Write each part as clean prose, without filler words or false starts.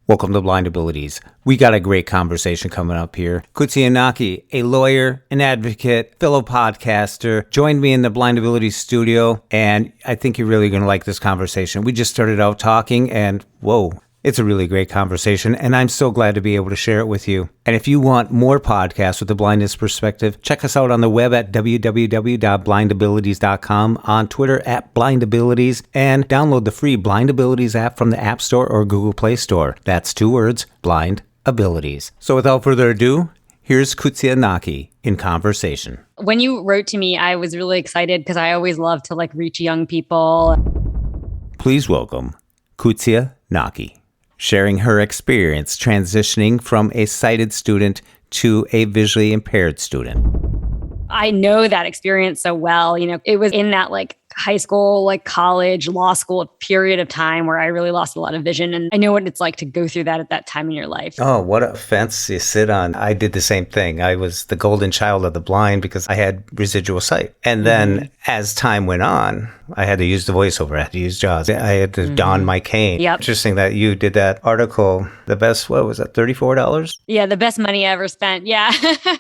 Welcome to Blind Abilities. We got a great conversation coming up here. Qudsiya Naqui, a lawyer, an advocate, fellow podcaster, joined me in the Blind Abilities studio, and I think you're really going to like this conversation. We just started out talking, and whoa, it's a really great conversation, and I'm so glad to be able to share it with you. And if you want more podcasts with the blindness perspective, check us out on the web at www.blindabilities.com, on Twitter at blindabilities, and download the free Blind Abilities app from the App Store or Google Play Store. That's 2 words, Blind Abilities. So without further ado, here's Qudsiya Naqui in conversation. When you wrote to me, I was really excited because I always love to reach young people. Please welcome Qudsiya Naqui, sharing her experience transitioning from a sighted student to a visually impaired student. I know that experience so well. It was in that high school, college, law school period of time where I really lost a lot of vision. And I know what it's like to go through that at that time in your life. Oh, what a fence you sit on. I did the same thing. I was the golden child of the blind because I had residual sight. And then as time went on, I had to use the voiceover. I had to use JAWS. I had to don my cane. Yep. Interesting that you did that article. The best, what was that, $34? Yeah, the best money I ever spent. Yeah.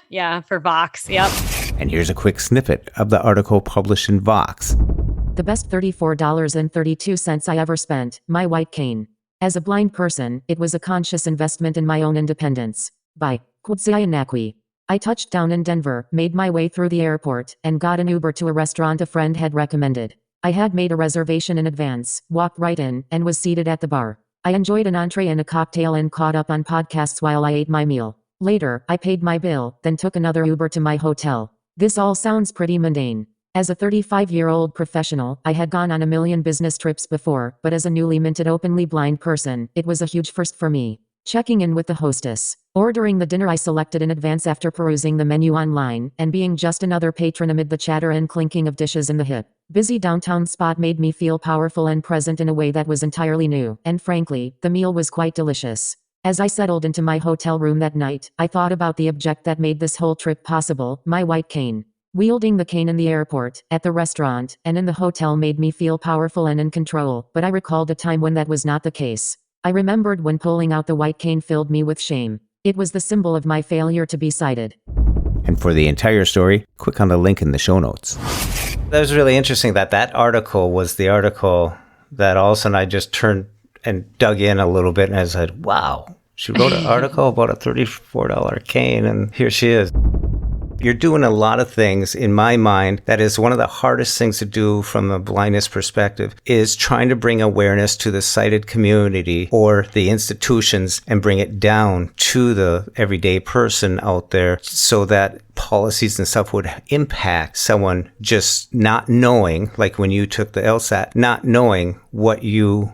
Yeah, for Vox. Yep. And here's a quick snippet of the article published in Vox. The best $34.32 I ever spent, my white cane. As a blind person, it was a conscious investment in my own independence. By Qudsiya Naqui. I touched down in Denver, made my way through the airport, and got an Uber to a restaurant a friend had recommended. I had made a reservation in advance, walked right in, and was seated at the bar. I enjoyed an entree and a cocktail and caught up on podcasts while I ate my meal. Later, I paid my bill, then took another Uber to my hotel. This all sounds pretty mundane. As a 35-year-old professional, I had gone on a million business trips before, but as a newly minted openly blind person, it was a huge first for me. Checking in with the hostess, ordering the dinner I selected in advance after perusing the menu online, and being just another patron amid the chatter and clinking of dishes in the hip, busy downtown spot made me feel powerful and present in a way that was entirely new, and frankly, the meal was quite delicious. As I settled into my hotel room that night, I thought about the object that made this whole trip possible, my white cane. Wielding the cane in the airport, at the restaurant, and in the hotel made me feel powerful and in control, but I recalled a time when that was not the case. I remembered when pulling out the white cane filled me with shame. It was the symbol of my failure to be sighted. And for the entire story, click on the link in the show notes. That was really interesting that article was the article that all of a sudden I just turned and dug in a little bit and I said, wow, she wrote an article about a $34 cane and here she is. You're doing a lot of things, in my mind, that is one of the hardest things to do from a blindness perspective, is trying to bring awareness to the sighted community or the institutions and bring it down to the everyday person out there so that policies and stuff would impact someone just not knowing, like when you took the LSAT, not knowing what your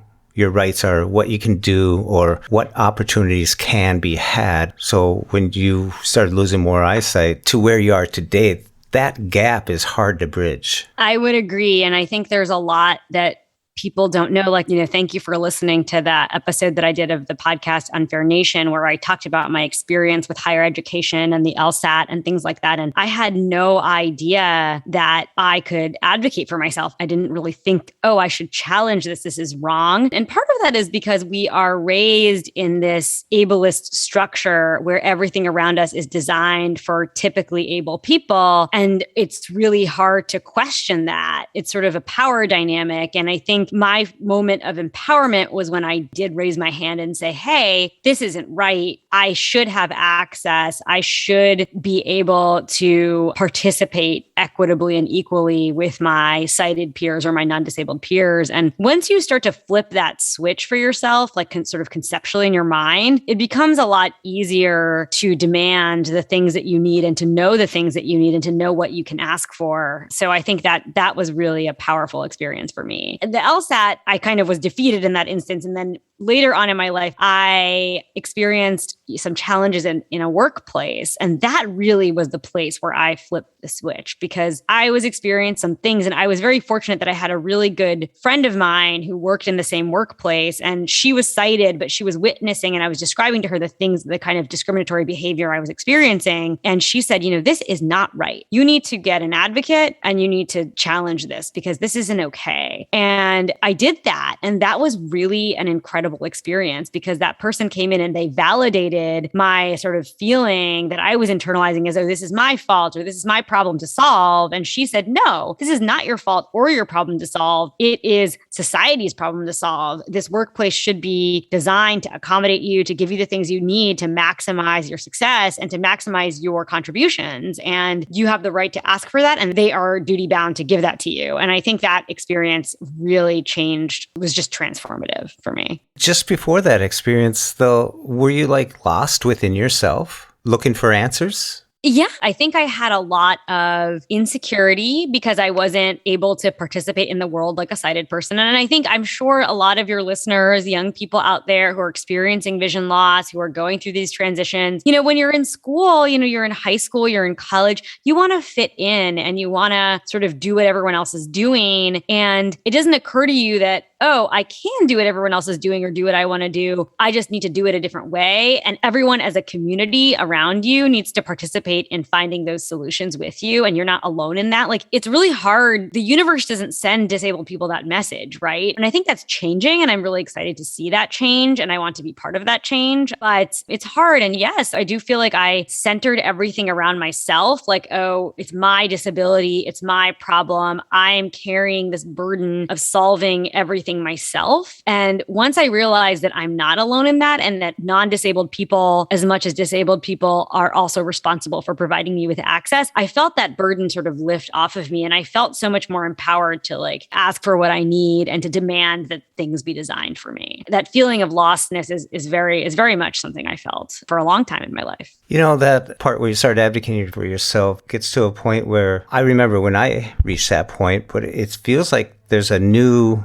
rights are, what you can do, or what opportunities can be had. So when you started losing more eyesight to where you are today, that gap is hard to bridge. I would agree. And I think there's a lot that people don't know. Thank you for listening to that episode that I did of the podcast Unfair Nation, where I talked about my experience with higher education and the LSAT and things like that. And I had no idea that I could advocate for myself. I didn't really think, I should challenge this. This is wrong. And part of that is because we are raised in this ableist structure where everything around us is designed for typically able people. And it's really hard to question that. It's sort of a power dynamic. And I think my moment of empowerment was when I did raise my hand and say, hey, this isn't right. I should have access. I should be able to participate equitably and equally with my sighted peers or my non-disabled peers. And once you start to flip that switch for yourself, sort of conceptually in your mind, it becomes a lot easier to demand the things that you need and to know the things that you need and to know what you can ask for. So I think that was really a powerful experience for me. The LSAT, I kind of was defeated in that instance. And then later on in my life, I experienced some challenges in a workplace. And that really was the place where I flipped the switch because I was experiencing some things. And I was very fortunate that I had a really good friend of mine who worked in the same workplace. And she was sighted, but she was witnessing. And I was describing to her the kind of discriminatory behavior I was experiencing. And she said, this is not right. You need to get an advocate and you need to challenge this because this isn't okay. And I did that. And that was really an incredible incredible experience because that person came in and they validated my sort of feeling that I was internalizing as, oh, this is my fault or this is my problem to solve. And she said, no, this is not your fault or your problem to solve. It is society's problem to solve. This workplace should be designed to accommodate you, to give you the things you need to maximize your success and to maximize your contributions. And you have the right to ask for that. And they are duty bound to give that to you. And I think that experience really changed, was just transformative for me. Just before that experience, though, were you like lost within yourself, looking for answers? Yeah, I think I had a lot of insecurity because I wasn't able to participate in the world like a sighted person. And I'm sure a lot of your listeners, young people out there who are experiencing vision loss, who are going through these transitions, when you're in school, you're in high school, you're in college, you want to fit in and you want to sort of do what everyone else is doing. And it doesn't occur to you that, oh, I can do what everyone else is doing or do what I want to do. I just need to do it a different way. And everyone as a community around you needs to participate in finding those solutions with you. And you're not alone in that. Like, it's really hard. The universe doesn't send disabled people that message, right? And I think that's changing. And I'm really excited to see that change. And I want to be part of that change. But it's hard. And yes, I do feel like I centered everything around myself. Like, oh, it's my disability. It's my problem. I'm carrying this burden of solving everything myself. And once I realized that I'm not alone in that and that non-disabled people, as much as disabled people, are also responsible for providing me with access, I felt that burden sort of lift off of me. And I felt so much more empowered to like ask for what I need and to demand that things be designed for me. That feeling of lostness is very much something I felt for a long time in my life. That part where you start advocating for yourself gets to a point where I remember when I reached that point, but it feels like there's a new,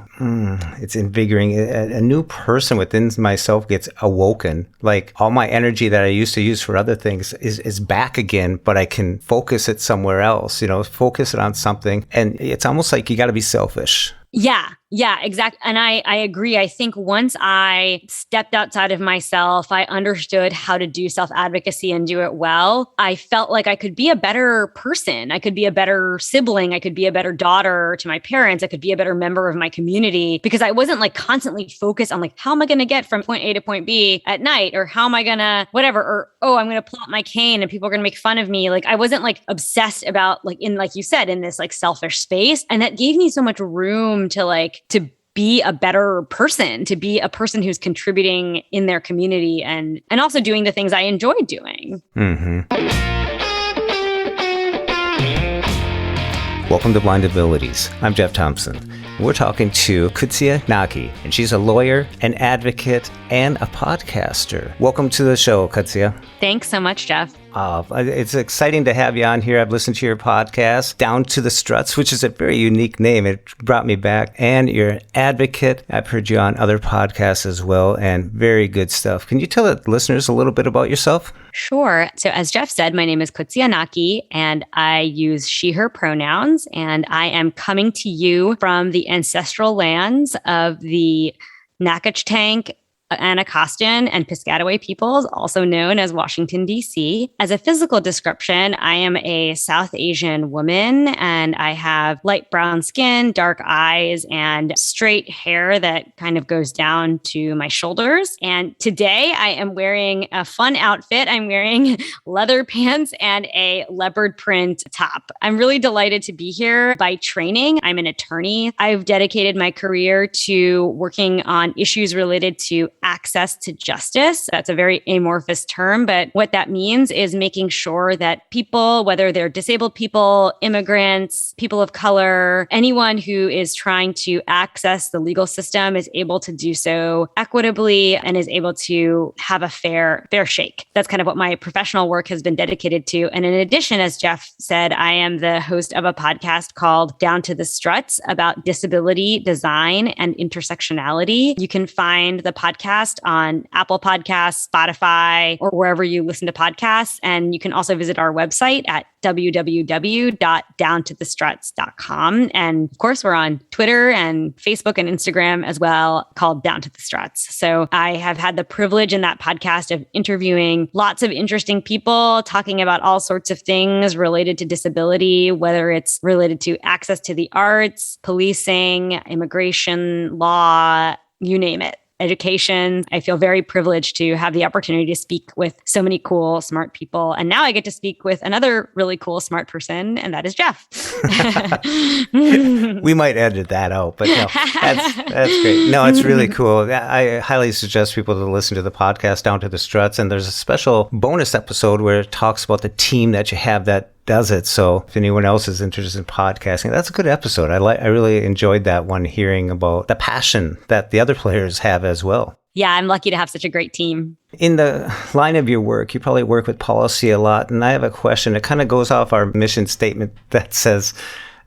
it's invigorating, a new person within myself gets awoken. Like all my energy that I used to use for other things is back again, but I can focus it somewhere else, focus it on something. And it's almost like you got to be selfish. Yeah, exactly. And I agree. I think once I stepped outside of myself, I understood how to do self-advocacy and do it well. I felt like I could be a better person. I could be a better sibling. I could be a better daughter to my parents. I could be a better member of my community because I wasn't like constantly focused on like, how am I going to get from point A to point B at night? Or how am I going to whatever? Or, oh, I'm going to pull out my cane and people are going to make fun of me. Like I wasn't like obsessed about like you said, in this like selfish space. And that gave me so much room to be a better person, to be a person who's contributing in their community and also doing the things I enjoy doing. Mm-hmm. Welcome to Blind Abilities. I'm Jeff Thompson. We're talking to Qudsiya Naqui, and she's a lawyer, an advocate, and a podcaster. Welcome to the show, Qudsiya. Thanks so much, Jeff. It's exciting to have you on here. I've listened to your podcast, Down to the Struts, which is a very unique name. It brought me back. And you're an advocate. I've heard you on other podcasts as well, and very good stuff. Can you tell the listeners a little bit about yourself? Sure. So as Jeff said, my name is Qudsiya Naqui, and I use she, her pronouns, and I am coming to you from the ancestral lands of the Nacotchtank, Anacostan, and Piscataway peoples, also known as Washington, D.C. As a physical description, I am a South Asian woman, and I have light brown skin, dark eyes, and straight hair that kind of goes down to my shoulders. And today I am wearing a fun outfit. I'm wearing leather pants and a leopard print top. I'm really delighted to be here. By training, I'm an attorney. I've dedicated my career to working on issues related to access to justice. That's a very amorphous term, but what that means is making sure that people, whether they're disabled people, immigrants, people of color, anyone who is trying to access the legal system is able to do so equitably and is able to have a fair shake. That's kind of what my professional work has been dedicated to. And in addition, as Jeff said, I am the host of a podcast called Down to the Struts about disability, design, and intersectionality. You can find the podcast on Apple Podcasts, Spotify, or wherever you listen to podcasts. And you can also visit our website at www.downtothestruts.com. And of course, we're on Twitter and Facebook and Instagram as well, called Down to the Struts. So I have had the privilege in that podcast of interviewing lots of interesting people, talking about all sorts of things related to disability, whether it's related to access to the arts, policing, immigration, law, you name it. education. I feel very privileged to have the opportunity to speak with so many cool, smart people. And now I get to speak with another really cool, smart person, and that is Jeff. We might edit that out, but no, that's great. No, it's really cool. I highly suggest people to listen to the podcast Down to the Struts. And there's a special bonus episode where it talks about the team that you have that does it. So if anyone else is interested in podcasting, that's a good episode. I really enjoyed that one, hearing about the passion that the other players have as well. Yeah, I'm lucky to have such a great team. In the line of your work, you probably work with policy a lot. And I have a question. It kind of goes off our mission statement that says,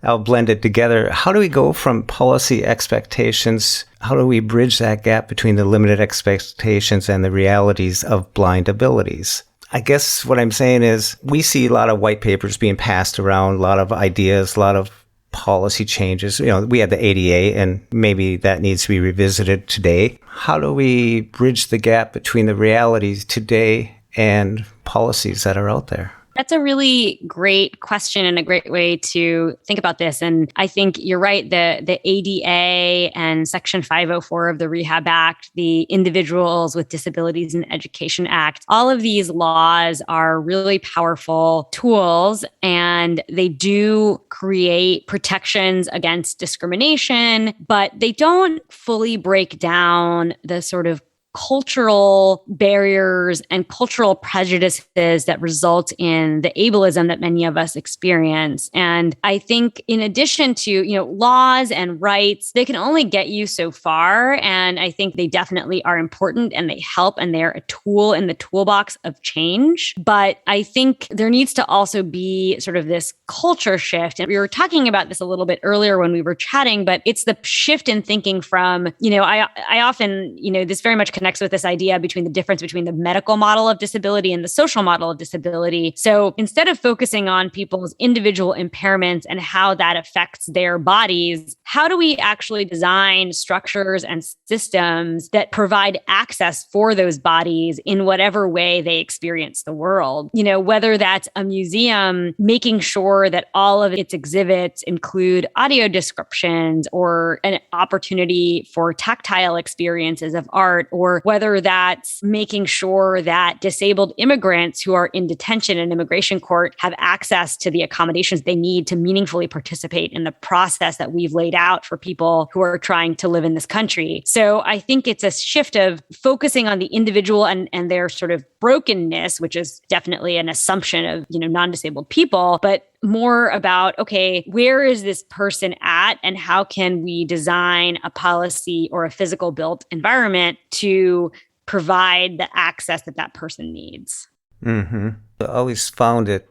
I'll blend it together. How do we go from policy expectations? How do we bridge that gap between the limited expectations and the realities of blind abilities? I guess what I'm saying is we see a lot of white papers being passed around, a lot of ideas, a lot of policy changes. We had the ADA, and maybe that needs to be revisited today. How do we bridge the gap between the realities today and policies that are out there? That's a really great question and a great way to think about this. And I think you're right. The ADA and Section 504 of the Rehab Act, the Individuals with Disabilities in Education Act, all of these laws are really powerful tools, and they do create protections against discrimination, but they don't fully break down the sort of cultural barriers and cultural prejudices that result in the ableism that many of us experience. And I think in addition to, laws and rights, they can only get you so far. And I think they definitely are important and they help, and they're a tool in the toolbox of change. But I think there needs to also be sort of this culture shift. And we were talking about this a little bit earlier when we were chatting, but it's the shift in thinking from, I often, this very much connects with this idea between the difference between the medical model of disability and the social model of disability. So instead of focusing on people's individual impairments and how that affects their bodies, how do we actually design structures and systems that provide access for those bodies in whatever way they experience the world? Whether that's a museum making sure that all of its exhibits include audio descriptions or an opportunity for tactile experiences of art, or whether that's making sure that disabled immigrants who are in detention in immigration court have access to the accommodations they need to meaningfully participate in the process that we've laid out for people who are trying to live in this country. So I think it's a shift of focusing on the individual and their sort of brokenness, which is definitely an assumption of, non-disabled people, but more about, okay, where is this person at and how can we design a policy or a physical built environment to provide the access that that person needs? Mm-hmm. I always found it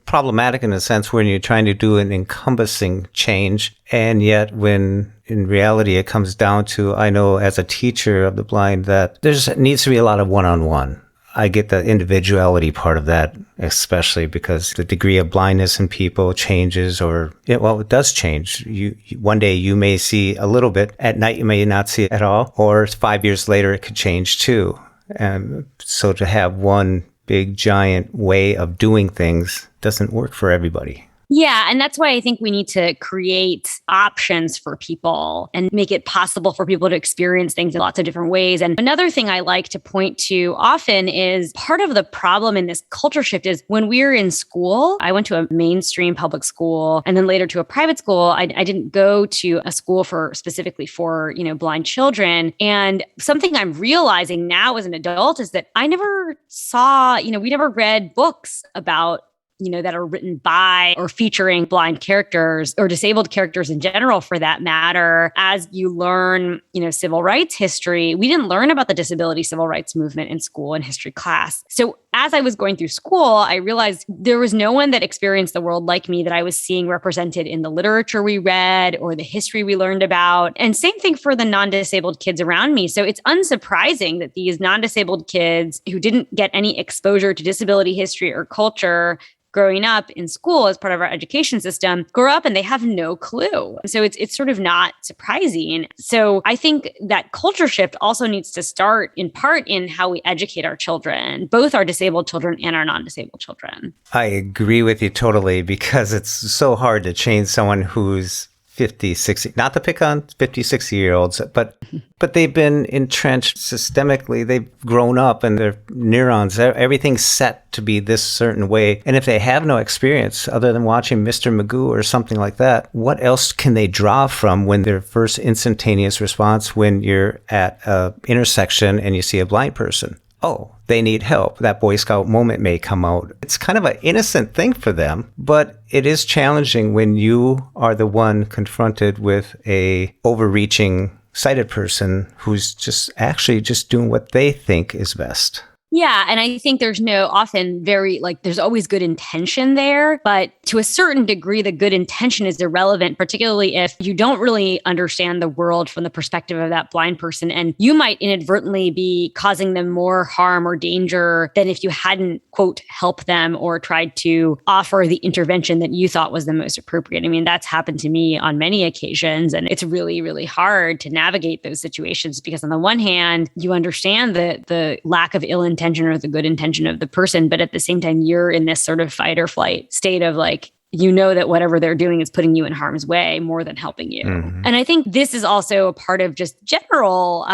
problematic in a sense when you're trying to do an encompassing change. And yet when in reality it comes down to, I know as a teacher of the blind that there needs to be a lot of one-on-one. I get the individuality part of that, especially because the degree of blindness in people changes, or it does change. One day you may see a little bit, at night you may not see it at all, or 5 years later it could change too. And so to have one big giant way of doing things doesn't work for everybody. Yeah. And that's why I think we need to create options for people and make it possible for people to experience things in lots of different ways. And another thing I like to point to often is part of the problem in this culture shift is when we're in school. I went to a mainstream public school and then later to a private school. I didn't go to a school specifically for, blind children. And something I'm realizing now as an adult is that I never saw, we never read books about that are written by or featuring blind characters or disabled characters in general, for that matter. As you learn, civil rights history, we didn't learn about the disability civil rights movement in school in history class. So as I was going through school, I realized there was no one that experienced the world like me that I was seeing represented in the literature we read or the history we learned about. And same thing for the non-disabled kids around me. So it's unsurprising that these non-disabled kids who didn't get any exposure to disability history or culture growing up in school as part of our education system grow up and they have no clue. So it's sort of not surprising. So I think that culture shift also needs to start in part in how we educate our children, both our disabled children and our non-disabled children. I agree with you totally, because it's so hard to change someone who's 50, 60, not to pick on 50, 60-year-olds, but they've been entrenched systemically. They've grown up and their neurons, everything's set to be this certain way. And if they have no experience other than watching Mr. Magoo or something like that, what else can they draw from when their first instantaneous response when you're at an intersection and you see a blind person? Oh, they need help. That Boy Scout moment may come out. It's kind of an innocent thing for them, but it is challenging when you are the one confronted with a overreaching sighted person who's just doing what they think is best. Yeah. And I think there's there's always good intention there, but to a certain degree, the good intention is irrelevant, particularly if you don't really understand the world from the perspective of that blind person. And you might inadvertently be causing them more harm or danger than if you hadn't, quote, helped them or tried to offer the intervention that you thought was the most appropriate. I mean, that's happened to me on many occasions. And it's really, really hard to navigate those situations because on the one hand, you understand the lack of ill intention or the good intention of the person. But at the same time, you're in this sort of fight or flight state of like, you know that whatever they're doing is putting you in harm's way more than helping you. Mm-hmm. And I think this is also a part of just general,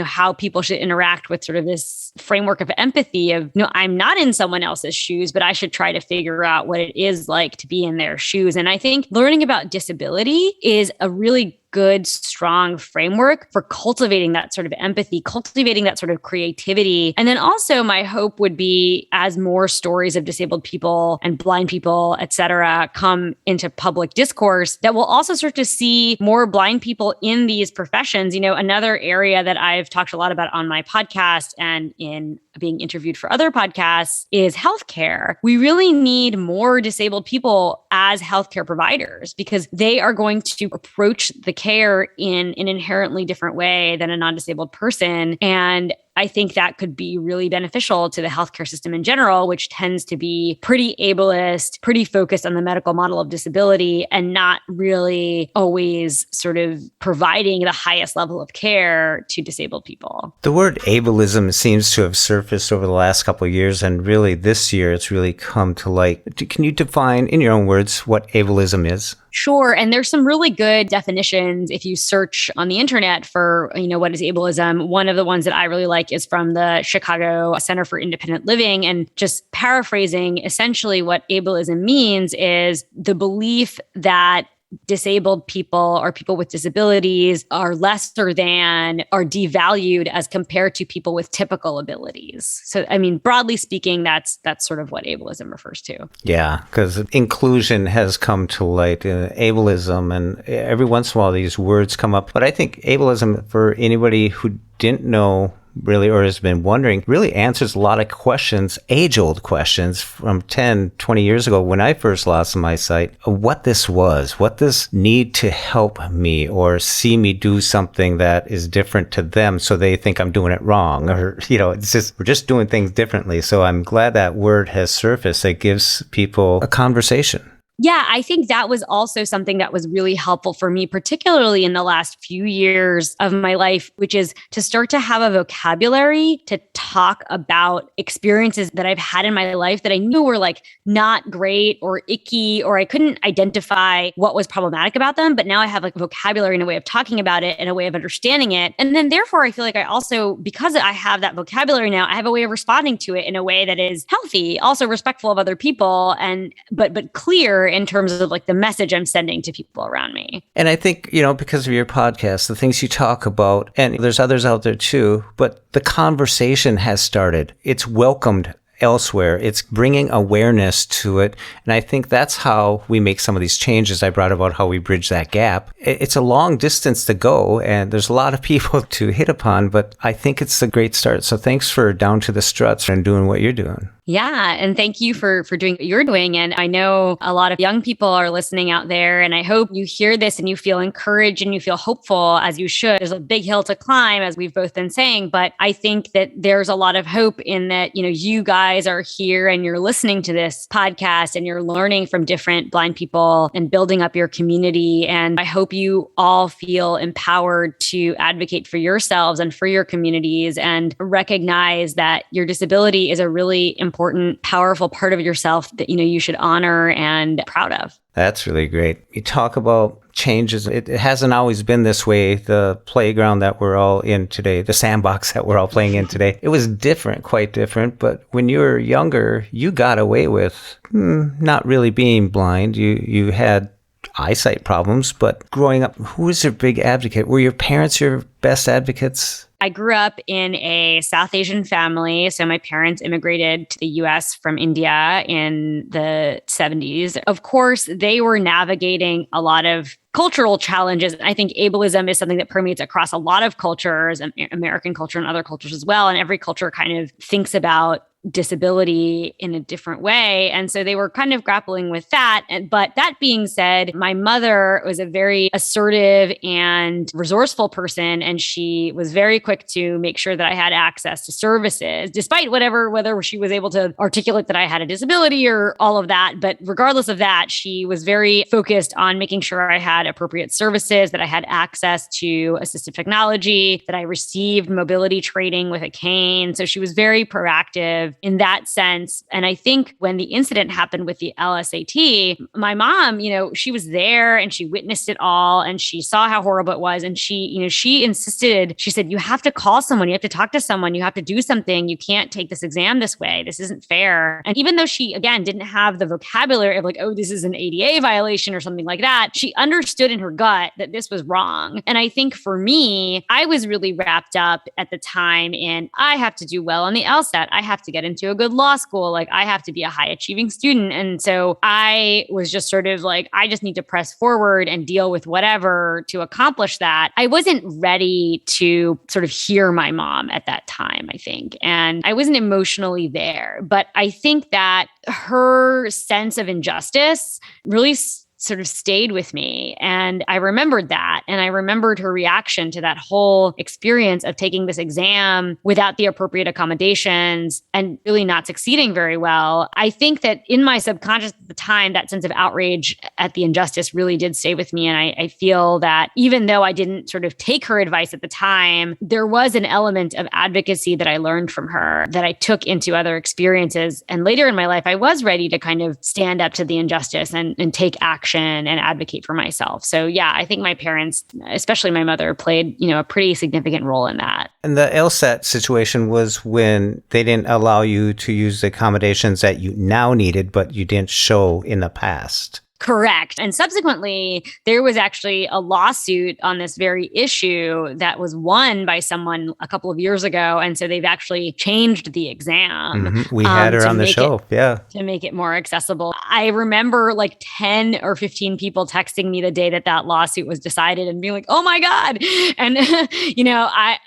how people should interact with sort of this framework of empathy of, I'm not in someone else's shoes, but I should try to figure out what it is like to be in their shoes. And I think learning about disability is a really good, strong framework for cultivating that sort of empathy, cultivating that sort of creativity. And then also my hope would be as more stories of disabled people and blind people, et cetera, come into public discourse, that we'll also start to see more blind people in these professions. Another area that I've talked a lot about on my podcast and in being interviewed for other podcasts is healthcare. We really need more disabled people as healthcare providers because they are going to approach the care in an inherently different way than a non-disabled person. And I think that could be really beneficial to the healthcare system in general, which tends to be pretty ableist, pretty focused on the medical model of disability, and not really always sort of providing the highest level of care to disabled people. The word ableism seems to have surfaced over the last couple of years, and really this year it's really come to light. Can you define, in your own words, what ableism is? Sure. And there's some really good definitions if you search on the internet for, what is ableism. One of the ones that I really like is from the Chicago Center for Independent Living. And just paraphrasing, essentially what ableism means is the belief that disabled people or people with disabilities are lesser than, are devalued as compared to people with typical abilities. So, broadly speaking, that's sort of what ableism refers to. Yeah, because inclusion has come to light, ableism, and every once in a while these words come up. But I think ableism, for anybody who didn't know really, or has been wondering, really answers a lot of questions, age-old questions from 10, 20 years ago when I first lost my sight, what this was, what this need to help me or see me do something that is different to them so they think I'm doing it wrong. Or, it's just, we're just doing things differently. So I'm glad that word has surfaced. It gives people a conversation. Yeah, I think that was also something that was really helpful for me, particularly in the last few years of my life, which is to start to have a vocabulary to talk about experiences that I've had in my life that I knew were like not great or icky, or I couldn't identify what was problematic about them. But now I have like vocabulary and a way of talking about it and a way of understanding it. And then therefore, I feel like I also, because I have that vocabulary now, I have a way of responding to it in a way that is healthy, also respectful of other people, and but clear in terms of like the message I'm sending to people around me. And I think, because of your podcast, the things you talk about, and there's others out there too, but the conversation has started. It's welcomed elsewhere. It's bringing awareness to it. And I think that's how we make some of these changes. I brought about how we bridge that gap. It's a long distance to go, and there's a lot of people to hit upon, but I think it's a great start. So thanks for Down to the Struts and doing what you're doing. Yeah. And thank you for doing what you're doing. And I know a lot of young people are listening out there, and I hope you hear this and you feel encouraged and you feel hopeful, as you should. There's a big hill to climb, as we've both been saying, but I think that there's a lot of hope in that, you guys are here and you're listening to this podcast and you're learning from different blind people and building up your community. And I hope you all feel empowered to advocate for yourselves and for your communities and recognize that your disability is a really important, powerful part of yourself that, you should honor and proud of. That's really great. You talk about changes. It hasn't always been this way. The playground that we're all in today, the sandbox that we're all playing in today, it was different, quite different. But when you were younger, you got away with not really being blind. You had eyesight problems, but growing up, who was your big advocate? Were your parents your best advocates? I grew up in a South Asian family. So my parents immigrated to the US from India in the 70s. Of course, they were navigating a lot of cultural challenges. I think ableism is something that permeates across a lot of cultures, American culture and other cultures as well. And every culture kind of thinks about disability in a different way. And so they were kind of grappling with that. But that being said, my mother was a very assertive and resourceful person. And she was very quick to make sure that I had access to services, despite whether she was able to articulate that I had a disability or all of that. But regardless of that, she was very focused on making sure I had appropriate services, that I had access to assistive technology, that I received mobility training with a cane. So she was very proactive in that sense. And I think when the incident happened with the LSAT, my mom, she was there and she witnessed it all and she saw how horrible it was. And she insisted, she said, you have to call someone, you have to talk to someone, you have to do something. You can't take this exam this way. This isn't fair. And even though she, again, didn't have the vocabulary of like, oh, this is an ADA violation or something like that, she understood in her gut that this was wrong. And I think for me, I was really wrapped up at the time in, I have to do well on the LSAT. I have to get into a good law school. Like I have to be a high achieving student. And so I was just sort of like, I just need to press forward and deal with whatever to accomplish that. I wasn't ready to sort of hear my mom at that time, I think. And I wasn't emotionally there. But I think that her sense of injustice really sort of stayed with me. And I remembered that. And I remembered her reaction to that whole experience of taking this exam without the appropriate accommodations and really not succeeding very well. I think that in my subconscious at the time, that sense of outrage at the injustice really did stay with me. And I feel that even though I didn't sort of take her advice at the time, there was an element of advocacy that I learned from her that I took into other experiences. And later in my life, I was ready to kind of stand up to the injustice and take action and advocate for myself. So yeah, I think my parents, especially my mother, played, a pretty significant role in that. And the LSAT situation was when they didn't allow you to use the accommodations that you now needed, but you didn't show in the past. Correct. And subsequently, there was actually a lawsuit on this very issue that was won by someone a couple of years ago. And so they've actually changed the exam. Mm-hmm. We had her on the show. To make it more accessible. I remember like 10 or 15 people texting me the day that lawsuit was decided and being like, oh my God. And,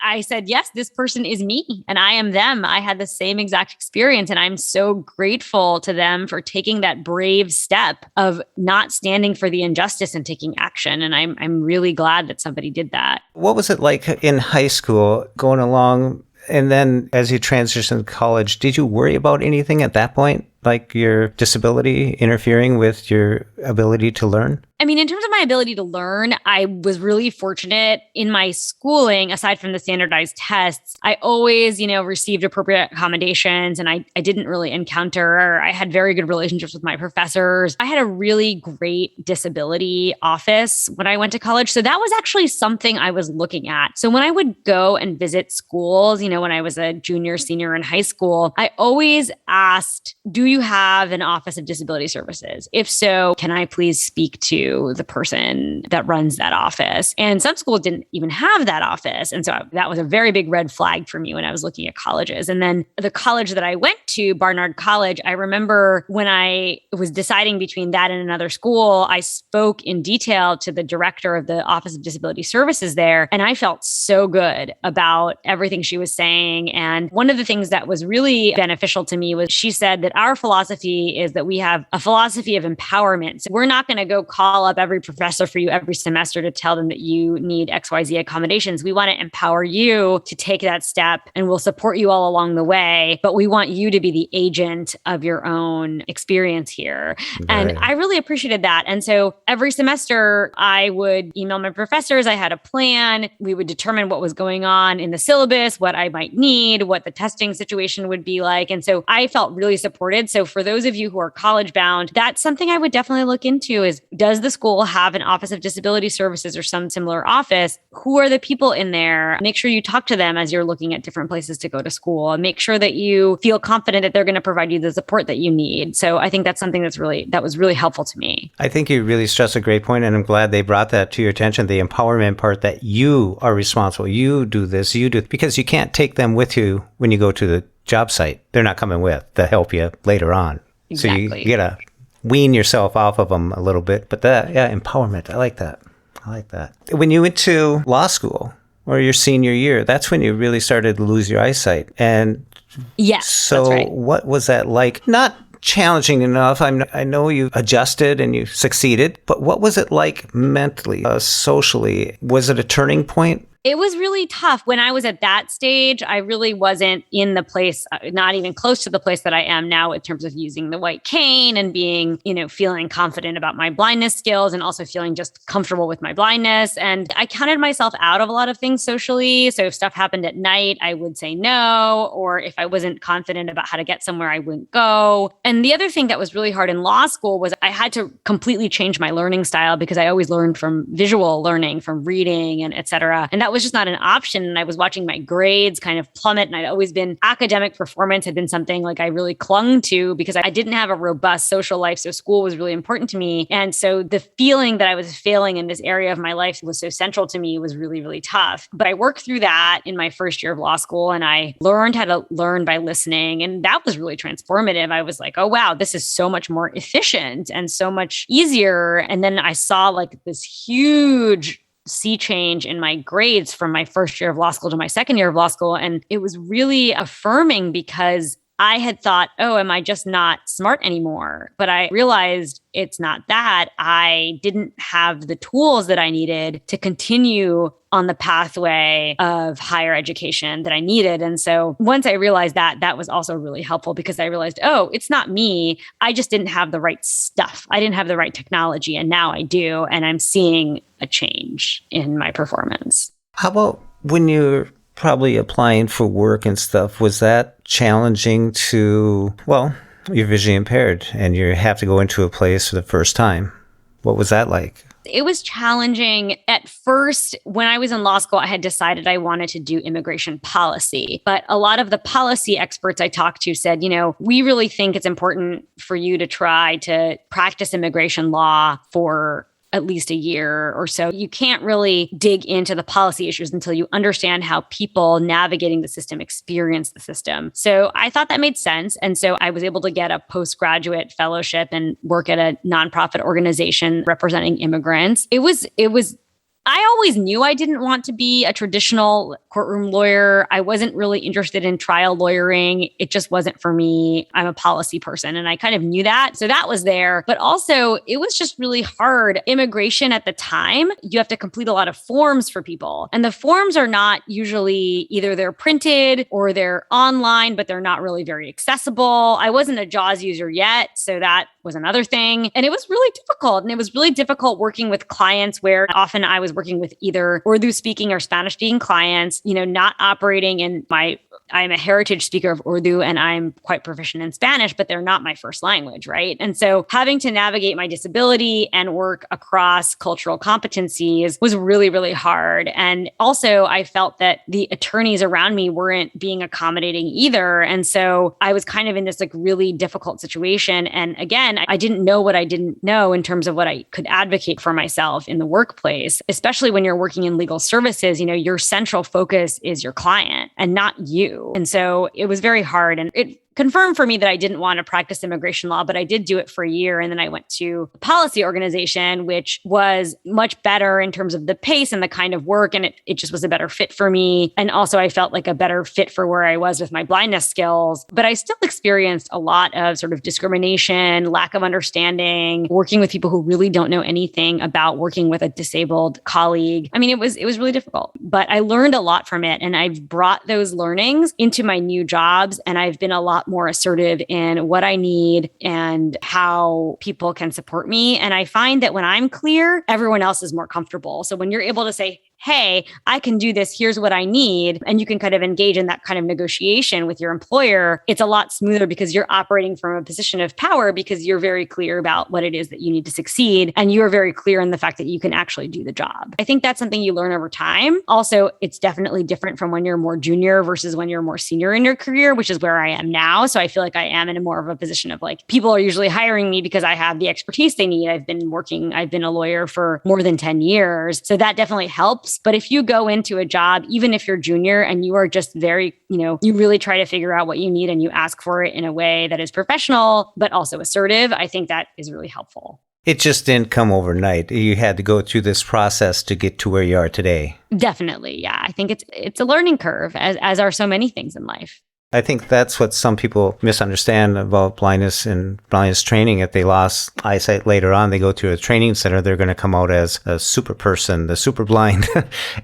I said, yes, this person is me and I am them. I had the same exact experience. And I'm so grateful to them for taking that brave step of not standing for the injustice and taking action. And I'm really glad that somebody did that. What was it like in high school going along? And then as you transitioned to college, did you worry about anything at that point? Like your disability interfering with your ability to learn? I mean, in terms of my ability to learn, I was really fortunate in my schooling, aside from the standardized tests. I always, received appropriate accommodations and I didn't really encounter, I had very good relationships with my professors. I had a really great disability office when I went to college. So that was actually something I was looking at. So when I would go and visit schools, when I was a junior, senior in high school, I always asked, do you have an office of disability services? If so, can I please speak to the person that runs that office? And some schools didn't even have that office. And so that was a very big red flag for me when I was looking at colleges. And then the college that I went to, Barnard College, I remember when I was deciding between that and another school, I spoke in detail to the director of the Office of Disability Services there. And I felt so good about everything she was saying. And one of the things that was really beneficial to me was she said that our philosophy is that we have a philosophy of empowerment. So we're not going to go call call up every professor for you every semester to tell them that you need XYZ accommodations. We want to empower you to take that step, and we'll support you all along the way. But we want you to be the agent of your own experience here. Right. And I really appreciated that. And so every semester I would email my professors. I had a plan. We would determine what was going on in the syllabus, what I might need, what the testing situation would be like. And so I felt really supported. So for those of you who are college bound, that's something I would definitely look into is, does the school have an Office of Disability Services or some similar office? Who are the people in there? Make sure you talk to them as you're looking at different places to go to school. Make sure that you feel confident that they're going to provide you the support that you need. So I think that's something that was really helpful to me. I think you really stress a great point, and I'm glad they brought that to your attention, the empowerment part, that you are responsible. You do this, you do, because you can't take them with you when you go to the job site. They're not coming with to help you later on. Exactly. So you got to wean yourself off of them a little bit. But empowerment, I like that. When you went to law school or your senior year, that's when you really started to lose your eyesight. And yes, so that's right. What was that like? Not challenging enough. I know you adjusted and you succeeded, but what was it like mentally, socially? Was it a turning point? It was really tough. When I was at that stage, I really wasn't in the place, not even close to the place that I am now in terms of using the white cane and being, feeling confident about my blindness skills and also feeling just comfortable with my blindness. And I counted myself out of a lot of things socially. So if stuff happened at night, I would say no. Or if I wasn't confident about how to get somewhere, I wouldn't go. And the other thing that was really hard in law school was I had to completely change my learning style because I always learned from visual learning, from reading and et cetera. And that was just not an option. And I was watching my grades kind of plummet. And I'd always been, academic performance had been something like I really clung to because I didn't have a robust social life. So school was really important to me. And so the feeling that I was failing in this area of my life was so central to me was really, really tough. But I worked through that in my first year of law school and I learned how to learn by listening. And that was really transformative. I was like, oh, wow, this is so much more efficient and so much easier. And then I saw like this huge sea change in my grades from my first year of law school to my second year of law school. And it was really affirming because I had thought, oh, am I just not smart anymore? But I realized it's not that. I didn't have the tools that I needed to continue on the pathway of higher education that I needed. And so once I realized that, that was also really helpful because I realized, oh, it's not me. I just didn't have the right stuff. I didn't have the right technology. And now I do. And I'm seeing a change in my performance. How about when you're probably applying for work and stuff, was that challenging to, well, you're visually impaired and you have to go into a place for the first time. What was that like? It was challenging. At first, when I was in law school, I had decided I wanted to do immigration policy. But a lot of the policy experts I talked to said, we really think it's important for you to try to practice immigration law for at least a year or so. You can't really dig into the policy issues until you understand how people navigating the system experience the system. So I thought that made sense. And so I was able to get a postgraduate fellowship and work at a nonprofit organization representing immigrants. I always knew I didn't want to be a traditional courtroom lawyer. I wasn't really interested in trial lawyering. It just wasn't for me. I'm a policy person and I kind of knew that. So that was there. But also it was just really hard. Immigration at the time, you have to complete a lot of forms for people. And the forms are not usually either they're printed or they're online, but they're not really very accessible. I wasn't a JAWS user yet. So that was another thing. And it was really difficult. And it was really difficult working with clients where often I was working with either Urdu speaking or Spanish speaking clients, not operating in I'm a heritage speaker of Urdu and I'm quite proficient in Spanish, but they're not my first language, right? And so having to navigate my disability and work across cultural competencies was really, really hard. And also I felt that the attorneys around me weren't being accommodating either. And so I was kind of in this really difficult situation. And again, I didn't know what I didn't know in terms of what I could advocate for myself in the workplace, especially when you're working in legal services, your central focus is your client and not you. And so it was very hard. And it confirmed for me that I didn't want to practice immigration law, but I did do it for a year. And then I went to a policy organization, which was much better in terms of the pace and the kind of work. And it just was a better fit for me. And also I felt like a better fit for where I was with my blindness skills. But I still experienced a lot of sort of discrimination, lack of understanding, working with people who really don't know anything about working with a disabled colleague. I mean, it was really difficult, but I learned a lot from it. And I've brought those learnings into my new jobs. And I've been a lot more assertive in what I need and how people can support me. And I find that when I'm clear, everyone else is more comfortable. So when you're able to say, hey, I can do this. Here's what I need. And you can kind of engage in that kind of negotiation with your employer. It's a lot smoother because you're operating from a position of power because you're very clear about what it is that you need to succeed. And you're very clear in the fact that you can actually do the job. I think that's something you learn over time. Also, it's definitely different from when you're more junior versus when you're more senior in your career, which is where I am now. So I feel like I am in a more of a position of like, people are usually hiring me because I have the expertise they need. I've been a lawyer for more than 10 years. So that definitely helps. But if you go into a job, even if you're junior and you are just very, you really try to figure out what you need and you ask for it in a way that is professional, but also assertive, I think that is really helpful. It just didn't come overnight. You had to go through this process to get to where you are today. Definitely. Yeah. I think it's a learning curve, as are so many things in life. I think that's what some people misunderstand about blindness and blindness training. If they lost eyesight later on, they go to a training center, they're going to come out as a super person, the super blind,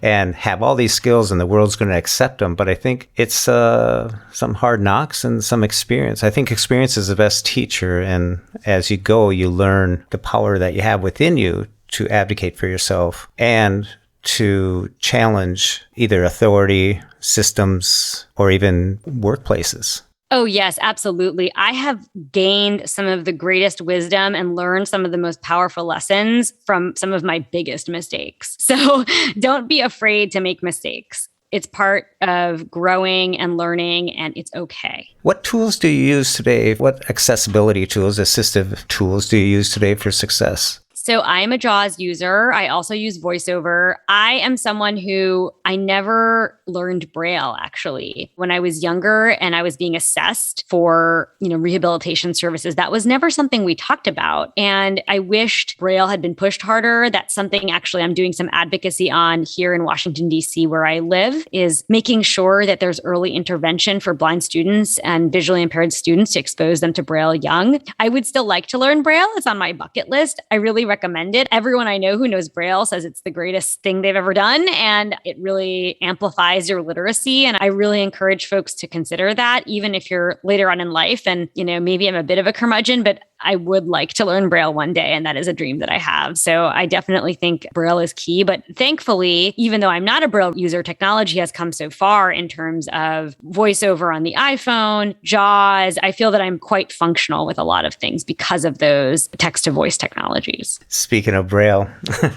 and have all these skills and the world's going to accept them. But I think it's some hard knocks and some experience. I think experience is the best teacher. And as you go, you learn the power that you have within you to advocate for yourself and to challenge either authority, systems, or even workplaces. Oh, yes, absolutely. I have gained some of the greatest wisdom and learned some of the most powerful lessons from some of my biggest mistakes. So don't be afraid to make mistakes. It's part of growing and learning, and it's okay. What tools do you use today? What accessibility tools, assistive tools do you use today for success? So I'm a JAWS user. I also use VoiceOver. I am someone who I never learned Braille, actually. When I was younger and I was being assessed for, rehabilitation services, that was never something we talked about. And I wished Braille had been pushed harder. That's something actually I'm doing some advocacy on here in Washington, D.C., where I live, is making sure that there's early intervention for blind students and visually impaired students to expose them to Braille young. I would still like to learn Braille. It's on my bucket list. I really recommend it. Everyone I know who knows Braille says it's the greatest thing they've ever done, and it really amplifies your literacy. And I really encourage folks to consider that, even if you're later on in life. And, maybe I'm a bit of a curmudgeon, but I would like to learn Braille one day. And that is a dream that I have. So I definitely think Braille is key. But thankfully, even though I'm not a Braille user, technology has come so far in terms of VoiceOver on the iPhone, JAWS. I feel that I'm quite functional with a lot of things because of those text-to-voice technologies. Speaking of Braille,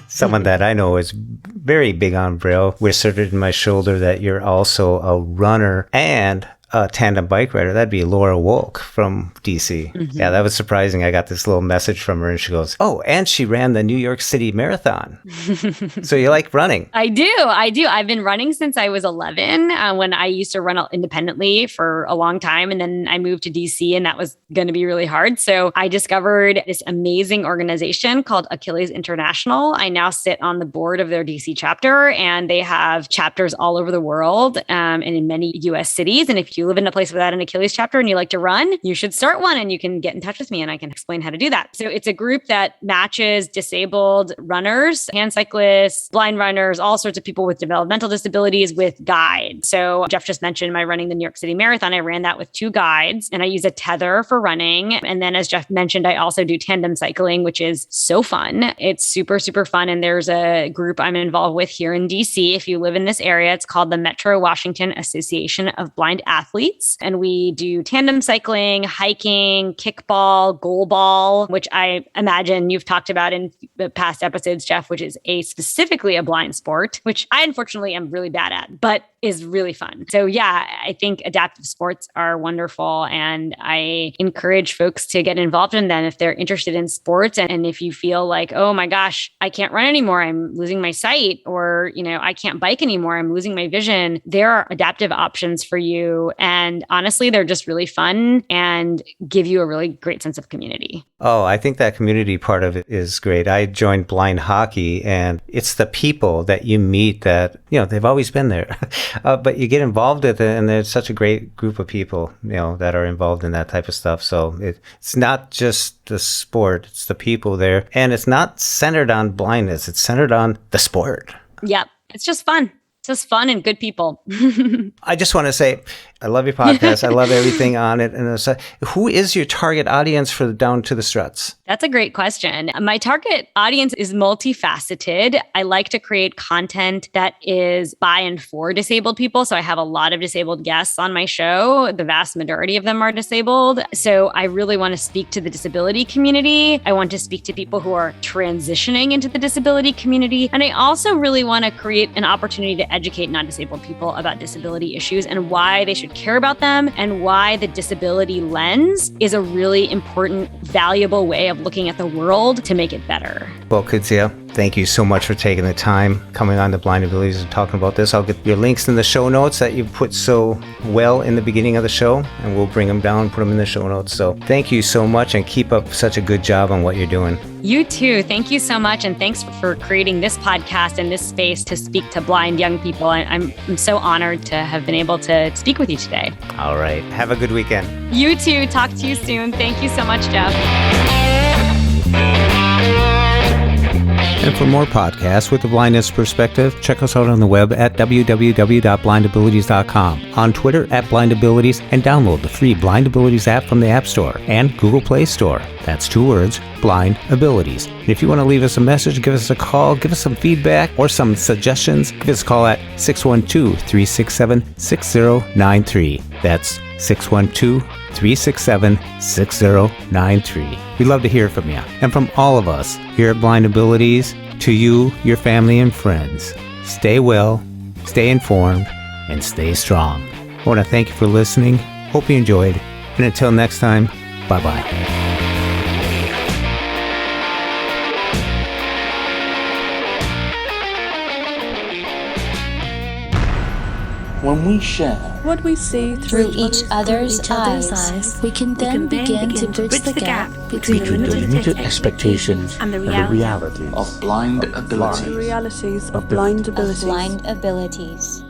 someone that I know is very big on Braille whispered in my shoulder that you're also a runner and a tandem bike rider. That'd be Laura Wolk from DC. Mm-hmm. Yeah, that was surprising. I got this little message from her and she goes, oh, and she ran the New York City Marathon. So you like running? I do. I've been running since I was 11 when I used to run independently for a long time. And then I moved to DC and that was going to be really hard. So I discovered this amazing organization called Achilles International. I now sit on the board of their DC chapter and they have chapters all over the world and in many US cities. And if you live in a place without an Achilles chapter and you like to run, you should start one and you can get in touch with me and I can explain how to do that. So it's a group that matches disabled runners, hand cyclists, blind runners, all sorts of people with developmental disabilities with guides. So Jeff just mentioned my running the New York City Marathon. I ran that with 2 guides and I use a tether for running. And then as Jeff mentioned, I also do tandem cycling, which is so fun. It's super, super fun. And there's a group I'm involved with here in DC. If you live in this area, it's called the Metro Washington Association of Blind Athletes. And we do tandem cycling, hiking, kickball, goalball, which I imagine you've talked about in the past episodes, Jeff, which is specifically a blind sport, which I unfortunately am really bad at. But is really fun. So yeah, I think adaptive sports are wonderful. And I encourage folks to get involved in them if they're interested in sports. And if you feel like, oh my gosh, I can't run anymore, I'm losing my sight, or, I can't bike anymore, I'm losing my vision, there are adaptive options for you. And honestly, they're just really fun and give you a really great sense of community. Oh, I think that community part of it is great. I joined blind hockey, and it's the people that you meet that, they've always been there. But you get involved with it, and there's such a great group of people, that are involved in that type of stuff. So it's not just the sport, it's the people there. And it's not centered on blindness, it's centered on the sport. Yep. It's just fun. It's just fun and good people. I just want to say, I love your podcast. I love everything on it. And who is your target audience for Down to the Struts? That's a great question. My target audience is multifaceted. I like to create content that is by and for disabled people. So I have a lot of disabled guests on my show. The vast majority of them are disabled. So I really want to speak to the disability community. I want to speak to people who are transitioning into the disability community. And I also really want to create an opportunity to educate non-disabled people about disability issues and why they should care about them, and why the disability lens is a really important, valuable way of looking at the world to make it better. Well, Qudsiya, thank you so much for taking the time coming on to Blind Abilities and talking about this. I'll get your links in the show notes that you put so well in the beginning of the show, and we'll bring them down, put them in the show notes. So thank you so much, and keep up such a good job on what you're doing. You too. Thank you so much. And thanks for creating this podcast and this space to speak to blind young people. I'm so honored to have been able to speak with you today. All right. Have a good weekend. You too. Talk to you soon. Thank you so much, Jeff. And for more podcasts with the blindness perspective, check us out on the web at www.blindabilities.com, on Twitter at blindabilities, and download the free Blind Abilities app from the App Store and Google Play Store. That's 2 words, Blind Abilities. And if you want to leave us a message, give us a call, give us some feedback or some suggestions, give us a call at 612-367-6093. That's 612-367-6093. We'd love to hear from you. And from all of us here at Blind Abilities, to you, your family, and friends, stay well, stay informed, and stay strong. I want to thank you for listening. Hope you enjoyed. And until next time, bye-bye. When we share what we see through each other's eyes, we can then begin to bridge the gap between the limited expectations and the reality of blind abilities. The realities of blind abilities.